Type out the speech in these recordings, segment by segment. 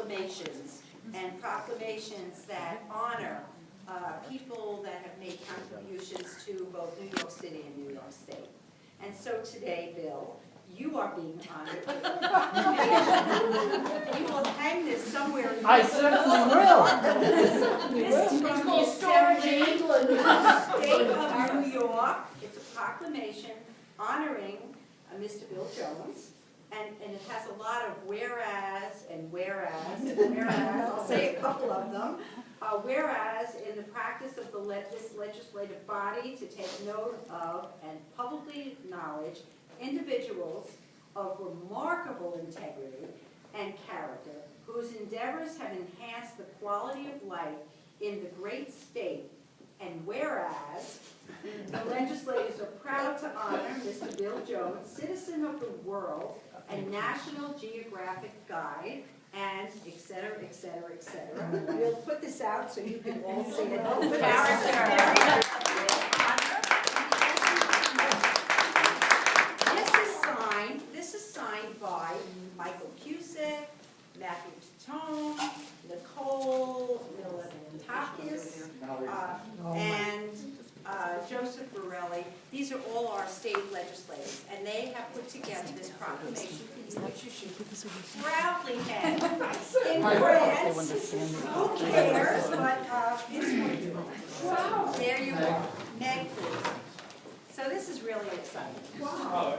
proclamations, and proclamations that honor people that have made contributions to both New York City and New York State. And so today, Bill, you are being honored. You will hang this somewhere. I certainly will. This is from the Assembly of the State of New York. It's a proclamation honoring Mr. Bill Jones. And it has a lot of whereas and whereas and whereas. I'll say a couple of them. Whereas in the practice of this legislative body to take note of and publicly acknowledge individuals of remarkable integrity and character whose endeavors have enhanced the quality of life in the great state. And whereas the legislators are proud to honor Mr. Bill Jones, citizen of the world and National Geographic Guide, and et cetera, et cetera, et cetera. We'll put this out so you can all see it. This is signed by Michael Cusick, Matthew Tatone, Nicole Militakis, and Joseph Borelli. These are all our state legislators, and they have put together this proclamation, which you should proudly have in France. Who cares? But it's for you. Wow. There you are. Meg, please. So this is really exciting. Wow.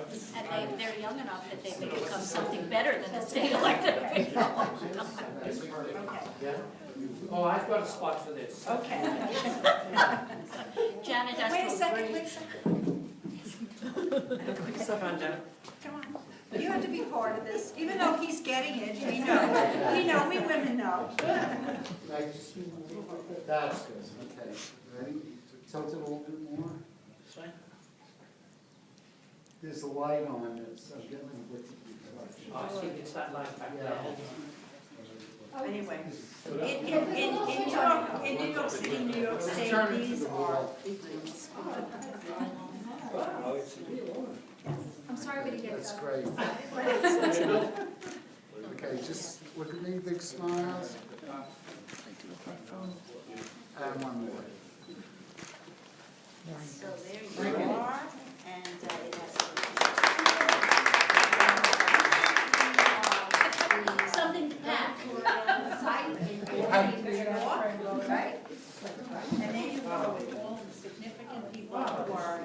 And they're young enough that they could become something better than a state elected official. Okay. Oh, I've got a spot for this. Okay. Janet has Wait a to second, wait a second. Come on. You have to be part of this, even though he's getting it, we know. We women know. That's good, okay. Ready? Tilt it a little bit more. There's a light on it, so get a little bit. I think it's that light back Yeah. there. Anyway, in New York City, New York State, these are things. I'm sorry we didn't get That's that. great. Okay, just look at me, big smiles. And one more. So there you are, and it has something to pack. site in New York, right? And then you go with all the significant people who are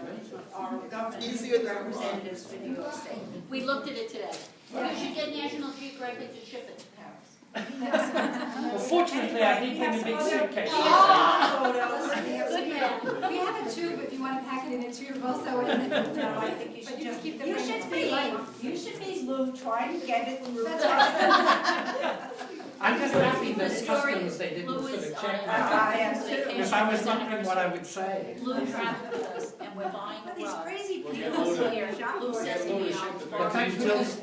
our government representatives for New York State. We looked at it today. You should get National Geographic to ship it to Paris. Well, fortunately, I did bring a big suitcase. Photos. Good man. We have a tube if you want to pack it in a tube also. No, I think you should just keep them. You should be, Lou, trying to get it through. I'm just happy that The story customs they didn't Lou sort is of check on that. Because I was wondering what I would say. Lou traveled with us, and we're buying But a these rug. crazy Lou people here, Lou says to me, Well, thank goodness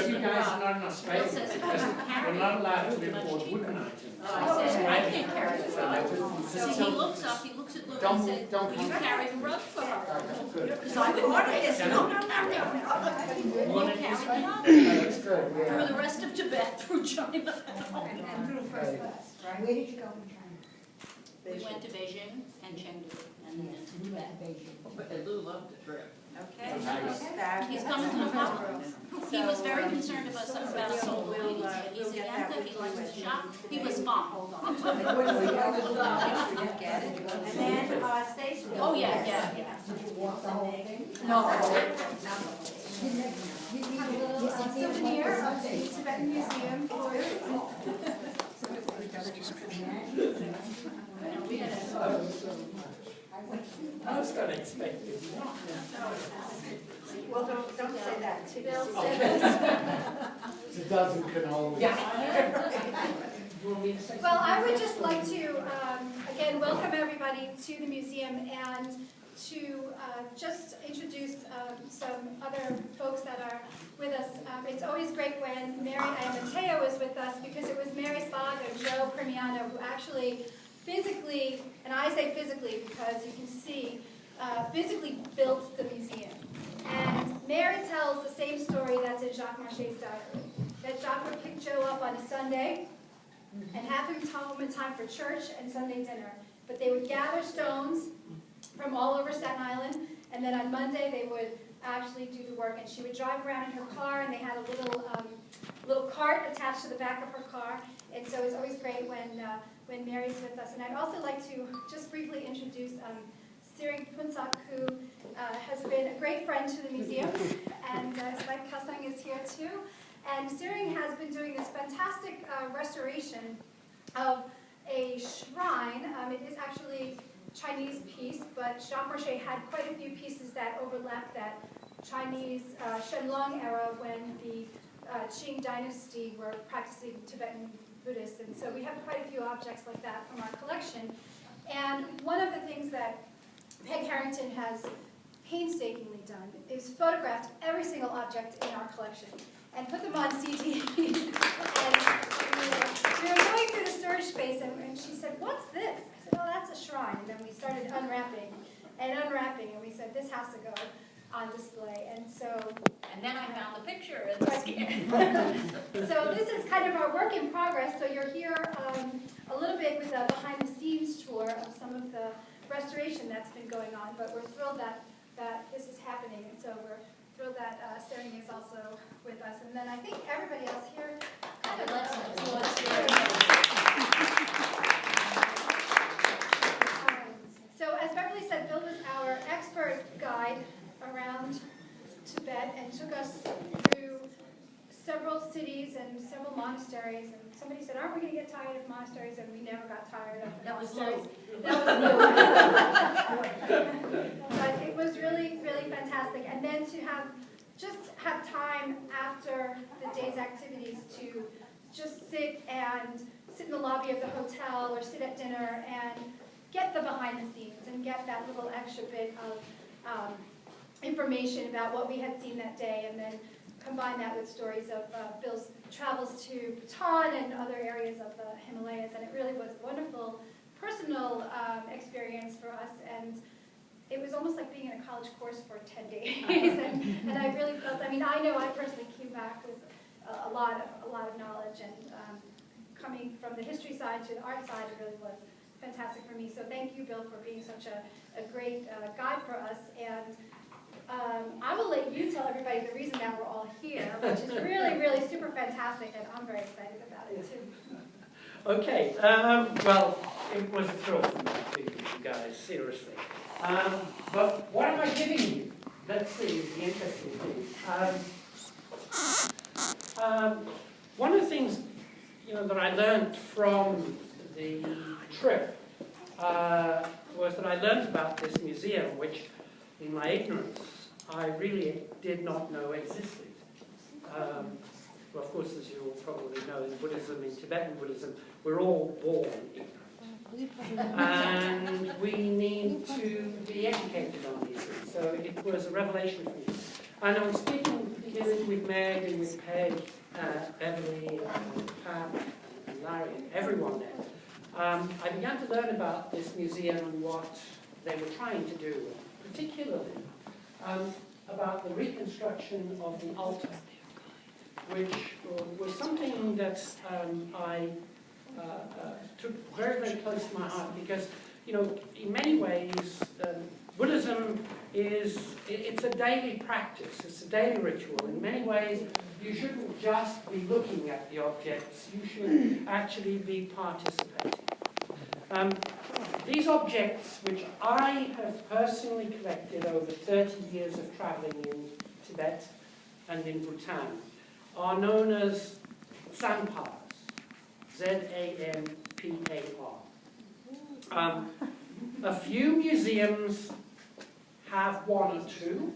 you guys are not in Bill Australia, says, because we're not allowed to import wooden items. I said, I can't carry the rug. So he looks up, he looks at Lou and says, will you carry the rug for her? Because I would want it, no, carry it. We'll carry the rug That's good, through yeah. the rest of Tibet, through China. And through first class, right? Where did you go in China? We went to Beijing and Chengdu, and then to Tibet. But Lou loved the trip. Okay. He's coming to the house. He was very concerned about us soul ladies. He's a Yanka, he likes to shop, he was fun. And then, Stacy. Oh, yeah. Did you walk the whole thing? No. You have a little souvenir of the Tibetan Museum for I was going to expect it. Well, don't say that. It's a dozen cannolis. Well, I would just like to, again, welcome everybody to the museum and to just introduce some other folks that are with us. It's always great when Mary and Mateo is with us because it was Mary's father, Joe Primiano, who actually physically, and I say physically because you can see, physically built the museum. And Mary tells the same story that's in Jacques Marchais' diary, that Jacques would pick Joe up on a Sunday and have them home in time for church and Sunday dinner. But they would gather stones from all over Staten Island, and then on Monday they would actually do the work. And she would drive around in her car, and they had a little cart attached to the back of her car. And so it's always great when Mary's with us. And I'd also like to just briefly introduce Siring Punsak, who has been a great friend to the museum, and his wife Kasang is here too. And Siring has been doing this fantastic restoration of a shrine. It is actually a Chinese piece, but ZanPars had quite a few pieces that overlap that Chinese Shenlong era when the Qing dynasty were practicing Tibetan Buddhists. And so we have quite a few objects like that from our collection. And one of the things that Peg Harrington has painstakingly done is photographed every single object in our collection and put them on CDs. And we were going through the storage space, and she said, "What's this?" I said, "Oh, that's a shrine." And then we started unwrapping, and we said, "This has to go on display." And so... And then I found the picture and was scared. So this is kind of our work in progress. So you're here a little bit with a behind-the-scenes tour of some of the restoration that's been going on, but we're thrilled that this is happening, and so we're thrilled that Siring is also with us. And then I think everybody else here kind of lets So as Beverly said, Bill was our expert guide around Tibet and took us through several cities and several monasteries. And somebody said, "Aren't we going to get tired of monasteries?" And we never got tired of the monasteries. That was low. But it was really, really fantastic. And then to have time after the day's activities to just sit in the lobby of the hotel or sit at dinner and get the behind the scenes and get that little extra bit of information about what we had seen that day, and then combine that with stories of Bill's travels to Bhutan and other areas of the Himalayas. And it really was a wonderful personal experience for us, and it was almost like being in a college course for 10 days. and I really felt, I know I personally came back with a lot of knowledge, and coming from the history side to the art side, it really was fantastic for me. So thank you, Bill, for being such a great guide for us. And I will let you tell everybody the reason that we're all here, which is really, really super fantastic, and I'm very excited about it too. Okay, well, it was a thrill for me to meet you guys, seriously. But what am I giving you? Let's see, the interesting thing. One of the things, that I learned from the trip was that I learned about this museum, which, in my ignorance, I really did not know existed. Well, of course, as you all probably know, in Buddhism, in Tibetan Buddhism, we're all born ignorant. And we need to be educated on these things. So it was a revelation for me. And I'm speaking with Meg and with Peg, Beverly, and Pat, and Larry, and everyone there. I began to learn about this museum and what they were trying to do, particularly about the reconstruction of the altar, which was something that I took very, very close to my heart, because, in many ways, Buddhism it's a daily practice, it's a daily ritual. In many ways, you shouldn't just be looking at the objects, you should actually be participating. These objects, which I have personally collected over 30 years of traveling in Tibet and in Bhutan, are known as ZanPars, Z-A-N-P-A-R. A few museums have one or two,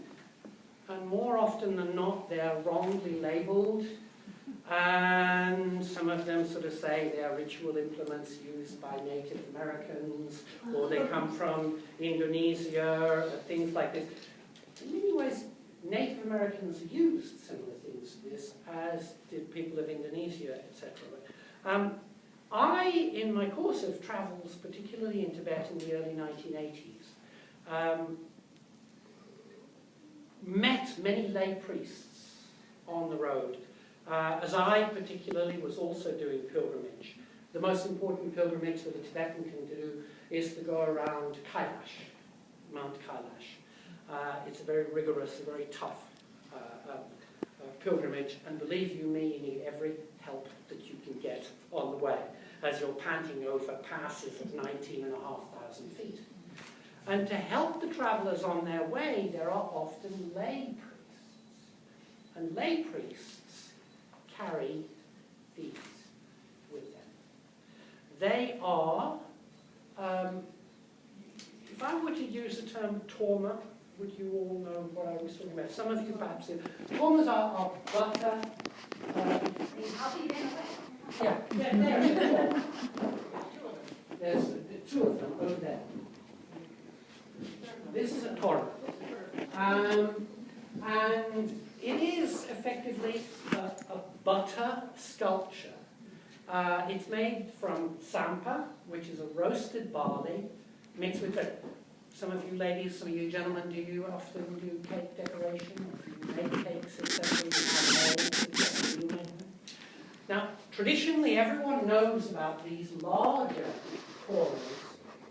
and more often than not they are wrongly labelled, and some of them sort of say they are ritual implements used by Native Americans, or they come from Indonesia, things like this. In many ways, Native Americans used similar things to this, as did people of Indonesia, etc. I, in my course of travels, particularly in Tibet in the early 1980s, met many lay priests on the road, as I particularly was also doing pilgrimage. the most important pilgrimage that a Tibetan can do is to go around Kailash, Mount Kailash. It's a very rigorous, a very tough pilgrimage, and believe you me, you need every help that you can get on the way as you're panting over passes of 19,500 feet. And to help the travelers on their way, there are often lay priests. And lay priests carry these with them. They are, if I were to use the term torma, would you all know what I was talking about? Some of you perhaps do. Tormas are butter. Yeah, there's two of them over there. This is a torma. And it is effectively a butter sculpture. It's made from sampa, which is a roasted barley, mixed with it. Some of you ladies, some of you gentlemen, do you often do cake decoration? Do you make cakes, etc.? You have molds, etc. You make them? Now, traditionally, everyone knows about these larger tormas,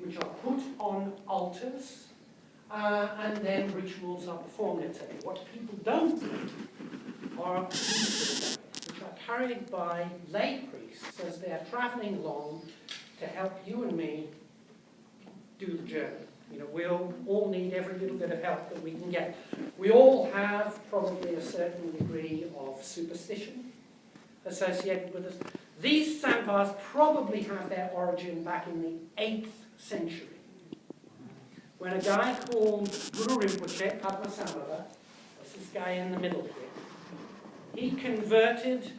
which are put on altars, and then rituals are performed, etc. What people don't do are these, which are carried by lay priests as they are traveling along to help you and me do the journey. You know, we'll all need every little bit of help that we can get. We all have probably a certain degree of superstition associated with us. These ZanPars probably have their origin back in the 8th century, when a guy called Guru Rinpoche, Padmasambhava, that's this guy in the middle here, he converted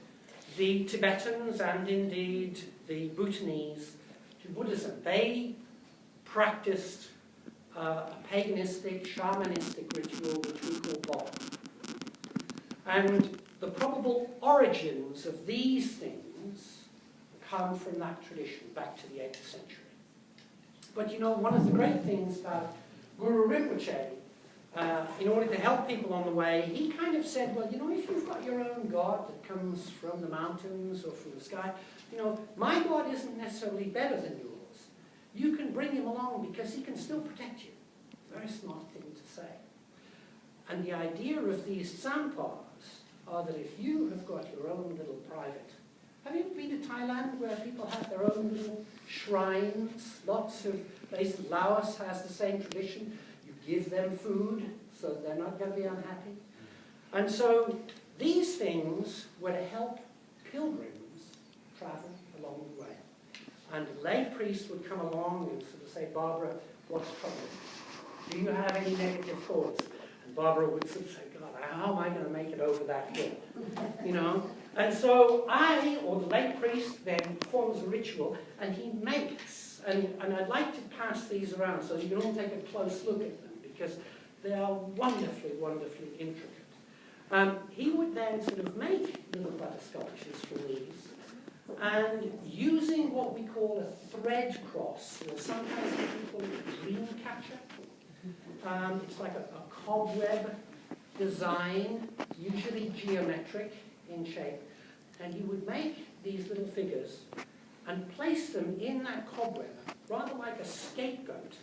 the Tibetans and indeed the Bhutanese to Buddhism. They practiced a paganistic, shamanistic ritual which we call Bo. And the probable origins of these things come from that tradition back to the 8th century. But you know, one of the great things about Guru Rinpoche, in order to help people on the way, he kind of said, well, you know, if you've got your own God that comes from the mountains or from the sky, you know, my God isn't necessarily better than yours. You can bring him along because he can still protect you. Very smart thing to say. And the idea of these ZanPars are that if you have got your own little private... Have you been to Thailand where people have their own little shrines? Lots of places. Laos has the same tradition. You give them food so they're not going to be unhappy. And so these things were to help pilgrims travel along the way. And a lay priest would come along and sort of say, Barbara, what's trouble? Do you have any negative thoughts? And Barbara would sort of say, God, how am I going to make it over that hill? You know? And so I, or the lay priest, then performs a ritual, and he makes, and I'd like to pass these around so you can all take a close look at them, because they are wonderfully, wonderfully intricate. He would then sort of make little butter sculptures from these, and using what we call a thread cross, or sometimes people call it a dream catcher. It's like a cobweb design, usually geometric in shape, and he would make these little figures and place them in that cobweb, rather like a scapegoat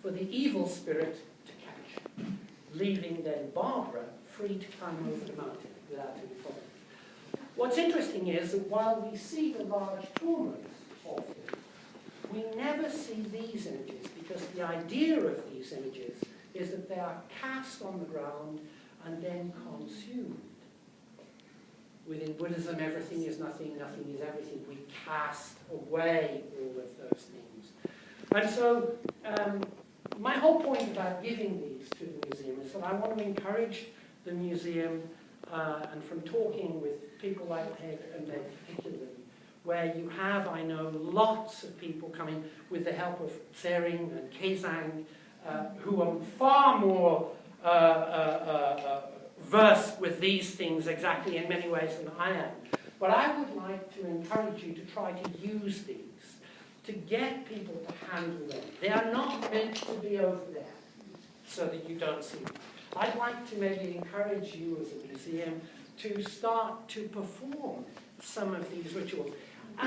for the evil spirit to catch, leaving then Barbara free to climb over the mountain without any problem. What's interesting is that while we see the large tormas of him, we never see these images, because the idea of these images is that they are cast on the ground and then consumed. Within Buddhism, everything is nothing, nothing is everything. We cast away all of those things. And so, my whole point about giving these to the museum is that I want to encourage the museum, and from talking with people like Peg and Meg particularly, where you have, I know, lots of people coming with the help of Tsering and Kezang, who are far more versed with these things exactly in many ways than I am. But I would like to encourage you to try to use these, to get people to handle them. They are not meant to be over there so that you don't see them. I'd like to maybe encourage you as a museum to start to perform some of these rituals.